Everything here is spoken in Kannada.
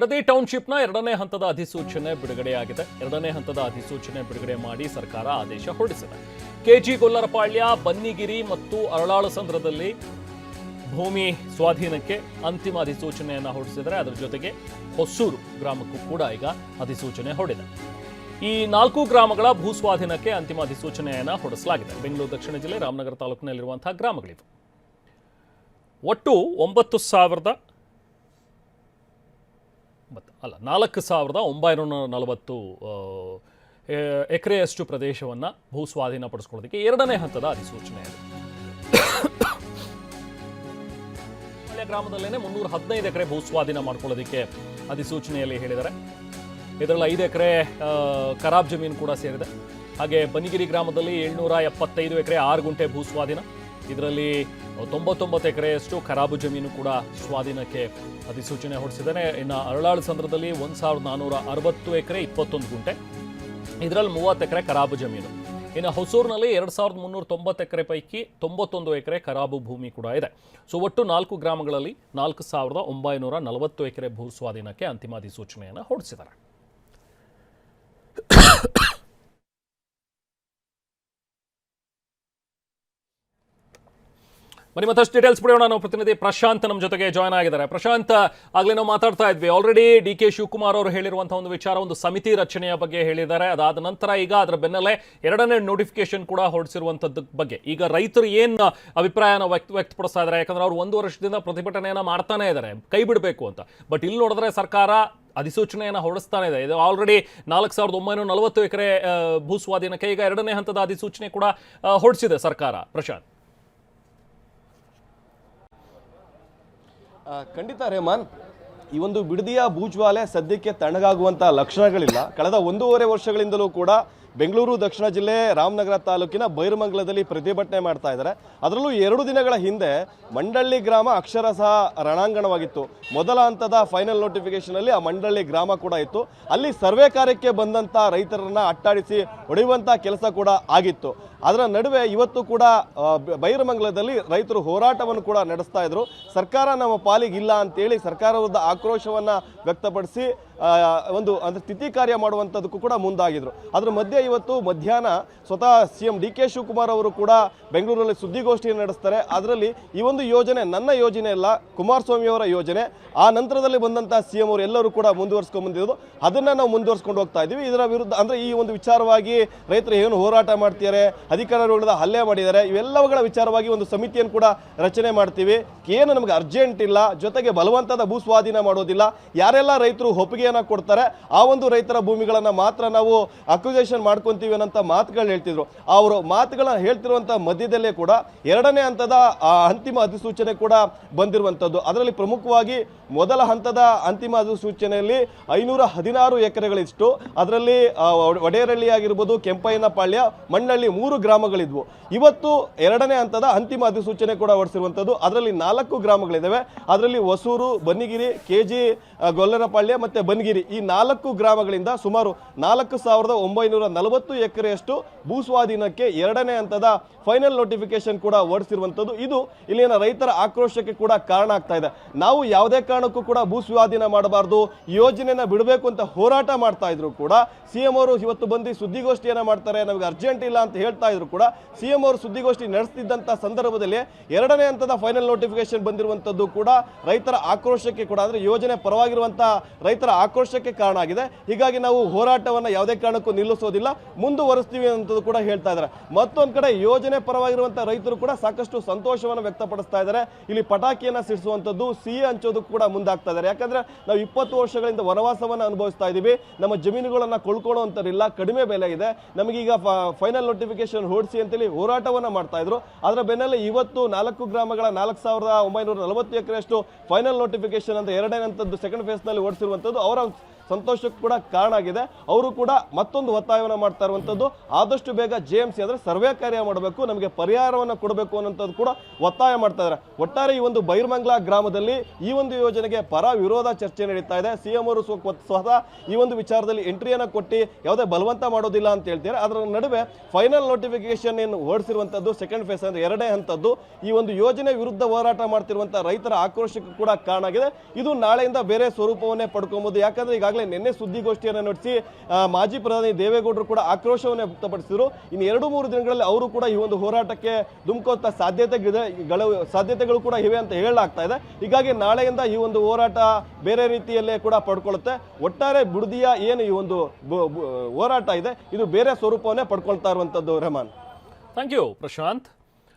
ಬಿಡದಿ ಟೌನ್ಶಿಪ್ನ ಎರಡನೇ ಹಂತದ ಅಧಿಸೂಚನೆ ಬಿಡುಗಡೆಯಾಗಿದೆ. ಎರಡನೇ ಹಂತದ ಅಧಿಸೂಚನೆ ಬಿಡುಗಡೆ ಮಾಡಿ ಸರ್ಕಾರ ಆದೇಶ ಹೊರಡಿಸಿದೆ. ಕೆಜಿ ಗೊಲ್ಲರಪಾಳ್ಯ, ಬನ್ನಿಗಿರಿ ಮತ್ತು ಅರಳಾಳಸಂದ್ರದಲ್ಲಿ ಭೂಮಿ ಸ್ವಾಧೀನಕ್ಕೆ ಅಂತಿಮ ಅಧಿಸೂಚನೆಯನ್ನು ಹೊರಡಿಸಿದರೆ, ಅದರ ಜೊತೆಗೆ ಹೊಸೂರು ಗ್ರಾಮಕ್ಕೂ ಕೂಡ ಈಗ ಅಧಿಸೂಚನೆ ಹೊರಡಿದೆ. ಈ 4 ಗ್ರಾಮಗಳ ಭೂ ಸ್ವಾಧೀನಕ್ಕೆ ಅಂತಿಮ ಅಧಿಸೂಚನೆಯನ್ನು ಹೊರಡಿಸಲಾಗಿದೆ. ಬೆಂಗಳೂರು ದಕ್ಷಿಣ ಜಿಲ್ಲೆ ರಾಮನಗರ ತಾಲೂಕಿನಲ್ಲಿರುವಂತಹ ಗ್ರಾಮಗಳಿವೆ. ಒಟ್ಟು 4,940 ಎಕರೆಯಷ್ಟು ಪ್ರದೇಶವನ್ನು ಭೂ ಸ್ವಾಧೀನಪಡಿಸ್ಕೊಳ್ಳೋದಕ್ಕೆ ಎರಡನೇ ಹಂತದ ಅಧಿಸೂಚನೆ ಇದೆ. ಗ್ರಾಮದಲ್ಲೇನೆ 315 ಎಕರೆ ಭೂ ಸ್ವಾಧೀನ ಮಾಡ್ಕೊಳ್ಳೋದಕ್ಕೆ ಅಧಿಸೂಚನೆಯಲ್ಲಿ ಹೇಳಿದ್ದಾರೆ. ಇದರಲ್ಲಿ 5 ಎಕರೆ ಖರಾಬ್ ಜಮೀನು ಕೂಡ ಸೇರಿದೆ. ಹಾಗೆ ಬನ್ನಿಗಿರಿ ಗ್ರಾಮದಲ್ಲಿ 775 ಎಕರೆ 6 ಗುಂಟೆ ಭೂ ಸ್ವಾಧೀನ. ಇದರಲ್ಲಿ 99 ಎಕರೆಯಷ್ಟು ಖರಾಬು ಜಮೀನು ಕೂಡ ಸ್ವಾಧೀನಕ್ಕೆ ಅಧಿಸೂಚನೆ ಹೊರಡಿಸಿದ್ದಾನೆ. ಇನ್ನು ಅರಳಾಳಸಂದ್ರದಲ್ಲಿ 1460 ಎಕರೆ 21 ಗುಂಟೆ, ಇದರಲ್ಲಿ 30 ಎಕರೆ ಖರಾಬು ಜಮೀನು. ಇನ್ನು ಹೊಸೂರಿನಲ್ಲಿ 2390 ಎಕರೆ ಪೈಕಿ 91 ಎಕರೆ ಖರಾಬು ಭೂಮಿ ಕೂಡ ಇದೆ. ಸೊ ಒಟ್ಟು 4 ಗ್ರಾಮಗಳಲ್ಲಿ 4,940 ಎಕರೆ ಭೂ ಸ್ವಾಧೀನಕ್ಕೆ ಅಂತಿಮ ಅಧಿಸೂಚನೆಯನ್ನು ಹೊರಡಿಸಿದ್ದಾರೆ. ಬನ್ನಿ ಮತ್ತಷ್ಟು ಡೀಟೇಲ್ಸ್ ಪಡೆಯೋಣ. ನಾವು ಪ್ರತಿನಿಧಿ ಪ್ರಶಾಂತ್ ನಮ್ಮ ಜೊತೆಗೆ ಜಾಯ್ನ್ ಆಗಿದ್ದಾರೆ. ಪ್ರಶಾಂತ್, ಆಗಲೇ ನಾವು ಮಾತಾಡ್ತಾ ಇದ್ವಿ, ಆಲ್ರೆಡಿ ಡಿ.ಕೆ. ಶಿವಕುಮಾರ್ ಅವರು ಹೇಳಿರುವಂತಹ ಒಂದು ವಿಚಾರ, ಒಂದು ಸಮಿತಿ ರಚನೆಯ ಬಗ್ಗೆ ಹೇಳಿದ್ದಾರೆ. ಅದಾದ ನಂತರ ಈಗ ಅದರ ಬೆನ್ನಲ್ಲೇ ಎರಡನೇ ನೋಟಿಫಿಕೇಶನ್ ಕೂಡ ಹೊರಡಿಸಿರುವಂತದ್ದು ಬಗ್ಗೆ ಈಗ ರೈತರು ಏನು ಅಭಿಪ್ರಾಯನ ವ್ಯಕ್ತಪಡಿಸ್ತಾ ಇದ್ದಾರೆ? ಯಾಕಂದ್ರೆ ಅವರು 1 ವರ್ಷದಿಂದ ಪ್ರತಿಭಟನೆಯನ್ನ ಮಾಡ್ತಾನೆ ಇದ್ದಾರೆ, ಕೈ ಬಿಡಬೇಕು ಅಂತ. ಬಟ್ ಇಲ್ಲಿ ನೋಡಿದ್ರೆ ಸರ್ಕಾರ ಅಧಿಸೂಚನೆಯನ್ನು ಹೊರಡಿಸ್ತಾನೆ ಇದೆ. ಇದು ಆಲ್ರೆಡಿ 4,940 ಎಕರೆ ಭೂ ಸ್ವಾಧೀನಕ್ಕೆ ಈಗ ಎರಡನೇ ಹಂತದ ಅಧಿಸೂಚನೆ ಕೂಡ ಹೊರಡಿಸಿದೆ ಸರ್ಕಾರ. ಪ್ರಶಾಂತ್, ಖಂಡಿತ ರೇಮಾನ್, ಈ ಒಂದು ಬಿಡದಿಯ ಭೂಜ್ವಾಲೆ ಸದ್ಯಕ್ಕೆ ತಣ್ಣಗಾಗುವಂತಹ ಲಕ್ಷಣಗಳಿಲ್ಲ. ಕಳೆದ 1.5 ವರ್ಷಗಳಿಂದಲೂ ಕೂಡ ಬೆಂಗಳೂರು ದಕ್ಷಿಣ ಜಿಲ್ಲೆ ರಾಮನಗರ ತಾಲೂಕಿನ ಬೈರಮಂಗಲದಲ್ಲಿ ಪ್ರತಿಭಟನೆ ಮಾಡ್ತಾ ಇದ್ದಾರೆ. ಅದರಲ್ಲೂ 2 ದಿನಗಳ ಹಿಂದೆ ಮಂಡಳ್ಳಿ ಗ್ರಾಮ ಅಕ್ಷರಶಃ ರಣಾಂಗಣವಾಗಿತ್ತು. ಮೊದಲ ಹಂತದ ಫೈನಲ್ ನೋಟಿಫಿಕೇಶನ್ ಅಲ್ಲಿ ಆ ಮಂಡಳ್ಳಿ ಗ್ರಾಮ ಕೂಡ ಇತ್ತು. ಅಲ್ಲಿ ಸರ್ವೆ ಕಾರ್ಯಕ್ಕೆ ಬಂದಂತ ರೈತರನ್ನ ಅಟ್ಟಾಡಿಸಿ ಹೊಡೆಯುವಂತ ಕೆಲಸ ಕೂಡ ಆಗಿತ್ತು. ಅದರ ನಡುವೆ ಇವತ್ತು ಕೂಡ ಬೈರಮಂಗಲದಲ್ಲಿ ರೈತರು ಹೋರಾಟವನ್ನು ಕೂಡ ನಡೆಸ್ತಾ ಇದ್ರು. ಸರ್ಕಾರ ನಮ್ಮ ಪಾಲಿಗಿಲ್ಲ ಅಂತೇಳಿ ಸರ್ಕಾರ ವಿರುದ್ಧ ಆಕ್ರೋಶವನ್ನ ವ್ಯಕ್ತಪಡಿಸಿ ಒಂದು ಅಂದ್ರೆ ಸ್ಥಿತಿ ಕಾರ್ಯ ಮಾಡುವಂಥದ್ದಕ್ಕೂ ಕೂಡ ಮುಂದಾಗಿದ್ರು. ಅದ್ರ ಮಧ್ಯೆ ಇವತ್ತು ಮಧ್ಯಾಹ್ನ ಸ್ವತಃ CM ಡಿ.ಕೆ. ಶಿವಕುಮಾರ್ ಅವರು ಕೂಡ ಬೆಂಗಳೂರಲ್ಲಿ ಸುದ್ದಿಗೋಷ್ಠಿಯನ್ನು ನಡೆಸ್ತಾರೆ. ಅದರಲ್ಲಿ ಈ ಒಂದು ಯೋಜನೆ ನನ್ನ ಯೋಜನೆ ಅಲ್ಲ, ಕುಮಾರಸ್ವಾಮಿ ಅವರ ಯೋಜನೆ. ಆ ನಂತರದಲ್ಲಿ ಬಂದಂತಹ CM ಅವರು ಎಲ್ಲರೂ ಕೂಡ ಮುಂದುವರಿಸ್ಕೊಂಡು ಬಂದಿರೋದು, ಅದನ್ನ ನಾವು ಮುಂದುವರಿಸ್ಕೊಂಡು ಹೋಗ್ತಾ ಇದ್ದೀವಿ. ಇದರ ವಿರುದ್ಧ ಅಂದ್ರೆ ಈ ಒಂದು ವಿಚಾರವಾಗಿ ರೈತರು ಏನು ಹೋರಾಟ ಮಾಡ್ತಿದ್ದಾರೆ, ಅಧಿಕಾರಿಗಳ ಹಲ್ಲೆ ಮಾಡಿದ್ದಾರೆ, ಇವೆಲ್ಲವುಗಳ ವಿಚಾರವಾಗಿ ಒಂದು ಸಮಿತಿಯನ್ನು ಕೂಡ ರಚನೆ ಮಾಡ್ತೀವಿ. ಏನು ನಮಗೆ ಅರ್ಜೆಂಟ್ ಇಲ್ಲ, ಜೊತೆಗೆ ಬಲವಂತದ ಭೂ ಸ್ವಾಧೀನ ಮಾಡೋದಿಲ್ಲ. ಯಾರೆಲ್ಲ ರೈತರು ಒಪ್ಪಿಗೆಯನ್ನ ಕೊಡ್ತಾರೆ ಆ ಒಂದು ರೈತರ ಭೂಮಿಗಳನ್ನ ಮಾತ್ರ ನಾವು ಅಕ್ವಿಸೇಷನ್ ಮಾಡ್ಕೊಂತೀವಿ ಅನ್ನೋ ಮಾತುಗಳು ಹೇಳ್ತಿದ್ರು. ಅವರು ಮಾತುಗಳನ್ನ ಹೇಳ್ತಿರುವಂತಹ ಮಧ್ಯದಲ್ಲೇ ಕೂಡ ಎರಡನೇ ಹಂತದ ಅಂತಿಮ ಅಧಿಸೂಚನೆ ಕೂಡ ಬಂದಿರುವಂತದ್ದು. ಅದರಲ್ಲಿ ಪ್ರಮುಖವಾಗಿ ಮೊದಲ ಹಂತದ ಅಂತಿಮ ಅಧಿಸೂಚನೆಯಲ್ಲಿ 516 ಎಕರೆಗಳಿಷ್ಟು, ಅದರಲ್ಲಿ ವಡೇರಳ್ಳಿ ಆಗಿರ್ಬೋದು, ಕೆಂಪಯ್ಯನಪಾಳ್ಯ, ಮಣ್ಣಳ್ಳಿ 3 ಗ್ರಾಮಗಳಿದ್ವು. ಇವತ್ತು ಎರಡನೇ ಹಂತದ ಅಂತಿಮ ಅಧಿಸೂಚನೆ ಕೂಡ ಹೊರಡಿಸಿರುವಂತದ್ದು. ಅದರಲ್ಲಿ 4 ಗ್ರಾಮಗಳಿದ್ದಾವೆ. ಅದರಲ್ಲಿ ಹೊಸೂರು, ಬನ್ನಿಗಿರಿ, ಕೆಜಿ ಗೊಲ್ಲರಪಾಳ್ಯ ಮತ್ತೆ ಬನ್ಗಿರಿ, ಈ 4 ಗ್ರಾಮಗಳಿಂದ ಸುಮಾರು 4,940 ಎಕರೆಯಷ್ಟು ಭೂ ಸ್ವಾಧೀನಕ್ಕೆ ಎರಡನೇ ಹಂತದ ಫೈನಲ್ ನೋಟಿಫಿಕೇಶನ್ ಕೂಡ ಹೊರಡಿಸಿರುವಂತದ್ದು. ಇದು ಇಲ್ಲಿನ ರೈತರ ಆಕ್ರೋಶಕ್ಕೆ ಕೂಡ ಕಾರಣ ಆಗ್ತಾ ಇದೆ. ನಾವು ಯಾವುದೇ ಕಾರಣಕ್ಕೂ ಕೂಡ ಭೂ ಸ್ವಾಧೀನ ಮಾಡಬಾರದು, ಯೋಜನೆಯನ್ನ ಬಿಡಬೇಕು ಅಂತ ಹೋರಾಟ ಮಾಡ್ತಾ ಇದ್ರು ಕೂಡ CM ಅವರು ಇವತ್ತು ಬಂದು ಸುದ್ದಿಗೋಷ್ಠಿಯನ್ನ ಮಾಡ್ತಾರೆ, ನಮಗೆ ಅರ್ಜೆಂಟ್ ಇಲ್ಲ ಅಂತ ಹೇಳ್ತಾ ಇದ್ರು ಕೂಡ CM ಅವರು ಸುದ್ದಿಗೋಷ್ಠಿ ನಡೆಸ್ತಿದ್ದಂತ ಸಂದರ್ಭದಲ್ಲಿ ಎರಡನೇ ಹಂತದ ಫೈನಲ್ ನೋಟಿಫಿಕೇಶನ್ ಬಂದಿರುವಂತದ್ದು ಕೂಡ ರೈತರ ಆಕ್ರೋಶಕ್ಕೆ ಕೂಡ, ಅಂದ್ರೆ ಯೋಜನೆ ಪರವಾಗಿರುವಂತಹ ರೈತರ ಆಕ್ರೋಶಕ್ಕೆ ಕಾರಣ ಆಗಿದೆ. ಹೀಗಾಗಿ ನಾವು ಹೋರಾಟವನ್ನ ಯಾವುದೇ ಕಾರಣಕ್ಕೂ ನಿಲ್ಲಿಸೋದಿಲ್ಲ, ಮುಂದುವರಿಸ್ತೀವಿ ಅಂತದ್ದು ಕೂಡ ಹೇಳ್ತಾ ಇದ್ದಾರೆ. ಮತ್ತೊಂದು ಕಡೆ ಯೋಜನೆ ಪರವಾಗಿರುವಂತಹ ರೈತರು ಕೂಡ ಸಾಕಷ್ಟು ಸಂತೋಷವನ್ನು ವ್ಯಕ್ತಪಡಿಸ್ತಾ ಇದ್ದಾರೆ. ಇಲ್ಲಿ ಪಟಾಕಿಯನ್ನ ಸಿಡಿಸುವಂತದ್ದು, ಸಿಹಿ ಹಂಚೋದಕ್ಕೂ ಕೂಡ ಮುಂದಾಗ್ತಾ ಇದ್ದಾರೆ. ಯಾಕಂದ್ರೆ ನಾವು 20 ವರ್ಷಗಳಿಂದ ವನವಾಸವನ್ನ ಅನುಭವಿಸ್ತಾ ಇದೀವಿ, ನಮ್ಮ ಜಮೀನುಗಳನ್ನ ಕೊಳ್ಳುಕೊಳ್ಳುವಂತರಿಲ್ಲ, ಕಡಿಮೆ ಬೆಲೆ ಇದೆ, ನಮಗೀಗ ಫೈನಲ್ ನೋಟಿಫಿಕೇಶನ್ ಹೊರಡಿಸಿ ಅಂತೇಳಿ ಹೋರಾಟವನ್ನ ಮಾಡ್ತಾ ಇದ್ರು. ಅದರ ಬೆನ್ನಲ್ಲೇ ಇವತ್ತು 4 ಗ್ರಾಮಗಳ 4,940 ಎಕರೆಯಷ್ಟು ಫೈನಲ್ ನೋಟಿಫಿಕೇಶನ್ ಅಂತ ಎರಡನೇ ಹಂತದ್ದು ಸೆಕೆಂಡ್ ಫೇಸ್ ನಲ್ಲಿ ಹೊರಡಿಸಿರುವಂತದ್ದು. ಅವರ ಸಂತೋಷಕ್ಕೂ ಕೂಡ ಕಾರಣ ಆಗಿದೆ. ಅವರು ಕೂಡ ಮತ್ತೊಂದು ಒತ್ತಾಯವನ್ನು ಮಾಡ್ತಾ ಇರುವಂಥದ್ದು ಆದಷ್ಟು ಬೇಗ JMC ಅಂದ್ರೆ ಸರ್ವೆ ಕಾರ್ಯ ಮಾಡಬೇಕು, ನಮಗೆ ಪರಿಹಾರವನ್ನು ಕೊಡಬೇಕು ಅನ್ನೋಂಥದ್ದು ಕೂಡ ಒತ್ತಾಯ ಮಾಡ್ತಾ ಇದ್ದಾರೆ. ಒಟ್ಟಾರೆ ಈ ಒಂದು ಬೈರ್ಮಂಗ್ಲ ಗ್ರಾಮದಲ್ಲಿ ಈ ಒಂದು ಯೋಜನೆಗೆ ಪರ ವಿರೋಧ ಚರ್ಚೆ ನಡೀತಾ ಇದೆ. CM ಅವರು ಸ್ವತಃ ಈ ಒಂದು ವಿಚಾರದಲ್ಲಿ ಎಂಟ್ರಿಯನ್ನು ಕೊಟ್ಟು ಯಾವುದೇ ಬಲವಂತ ಮಾಡೋದಿಲ್ಲ ಅಂತ ಹೇಳ್ತಾರೆ. ಅದರ ನಡುವೆ ಫೈನಲ್ ನೋಟಿಫಿಕೇಶನ್ ಏನು ಹೊರಡಿಸಿರುವಂಥದ್ದು ಸೆಕೆಂಡ್ ಫೇಸ್ ಅಂದ್ರೆ ಎರಡನೇ ಹಂತದ್ದು ಈ ಒಂದು ಯೋಜನೆ ವಿರುದ್ಧ ಹೋರಾಟ ಮಾಡ್ತಿರುವಂತಹ ರೈತರ ಆಕ್ರೋಶಕ್ಕೆ ಕೂಡ ಕಾರಣ ಆಗಿದೆ. ಇದು ನಾಳೆಯಿಂದ ಬೇರೆ ಸ್ವರೂಪವನ್ನೇ ಪಡ್ಕೊಬಹುದು. ಯಾಕಂದ್ರೆ ಈಗಾಗಲೇ ನಿನ್ನೆ ಸುದ್ದಿಗೋಷ್ಠಿಯನ್ನು ನಡೆಸಿ ಮಾಜಿ ಪ್ರಧಾನಿ ದೇವೇಗೌಡರು ಕೂಡ ಆಕ್ರೋಶವನ್ನೇ ವ್ಯಕ್ತಪಡಿಸಿದರು. ಇನ್ನು 2-3 ದಿನಗಳಲ್ಲಿ ಅವರು ಕೂಡ ಈ ಒಂದು ಹೋರಾಟಕ್ಕೆ ಧುಮುಕುವಂತ ಸಾಧ್ಯತೆಗಳು ಕೂಡ ಇವೆ ಅಂತ ಹೇಳಲಾಗ್ತಾ ಇದೆ. ಹೀಗಾಗಿ ನಾಳೆಯಿಂದ ಈ ಒಂದು ಹೋರಾಟ ಬೇರೆ ರೀತಿಯಲ್ಲೇ ಕೂಡ ಪಡ್ಕೊಳ್ಳುತ್ತೆ. ಒಟ್ಟಾರೆ ಬಿಡದಿಯ ಏನು ಈ ಒಂದು ಹೋರಾಟ ಇದೆ ಇದು ಬೇರೆ ಸ್ವರೂಪವನ್ನೇ ಪಡ್ಕೊಳ್ತಾ ಇರುವಂತದ್ದು. Rehman, thank you Prashant.